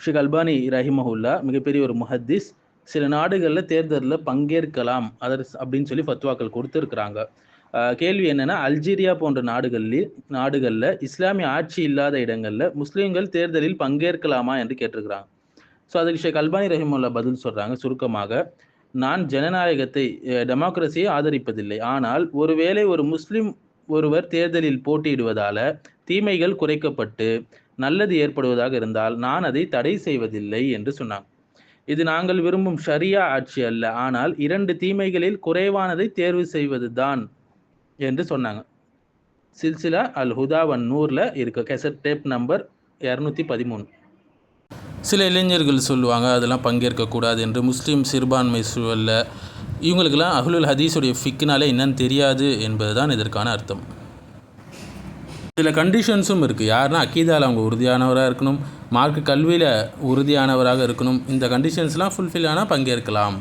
ஷேக் அல்பானி ரஹிமஹுல்லா மிகப்பெரிய ஒரு முஹத்திஸ், சில நாடுகளில் தேர்தலில் பங்கேற்கலாம் அப்படின்னு சொல்லி ஃபத்வாக்கள் கொடுத்துருக்குறாங்க. கேள்வி என்னன்னா, அல்ஜீரியா போன்ற நாடுகளில் இஸ்லாமிய ஆட்சி இல்லாத இடங்களில் முஸ்லீம்கள் தேர்தலில் பங்கேற்கலாமா என்று கேட்டிருக்கிறாங்க. ஸோ அதுக்கு ஷேக் அல்பானி ரஹிமஹுல்லா பதில் சொல்றாங்க சுருக்கமாக, நான் ஜனநாயகத்தை டெமோக்ரஸியை ஆதரிப்பதில்லை. ஆனால் ஒருவேளை ஒரு முஸ்லிம் ஒருவர் தேர்தலில் போட்டியிடுவதால தீமைகள் குறைக்கப்பட்டு நல்லது ஏற்படுவதாக இருந்தால் நான் அதை தடை செய்வதில்லை என்று சொன்னாங்க. இது நாங்கள் விரும்பும் ஷரியா ஆட்சி அல்ல, ஆனால் 2 தீமைகளில் குறைவானதை தேர்வு செய்வது தான் என்று சொன்னாங்க. சில்சிலா அல் ஹுதா வன் நூர்ல இருக்கு, கேசட் டேப் நம்பர் 213. சில இளைஞர்கள் சொல்லுவாங்க அதெல்லாம் பங்கேற்கக்கூடாது என்று. முஸ்லீம் சிறுபான்மை சூழலில் இவங்களுக்கெல்லாம் அஹ்லுல் ஹதீஸுடைய ஃபிக்னாலே என்னன்னு தெரியாது என்பது தான் இதற்கான அர்த்தம். சில கண்டிஷன்ஸும் இருக்குது. யாருன்னா அக்கீதாவில் அவங்க உறுதியானவராக இருக்கணும், மார்க்க கல்வியில் உறுதியானவராக இருக்கணும். இந்த கண்டிஷன்ஸ்லாம் ஃபுல்ஃபில் ஆனால் பங்கேற்கலாம்.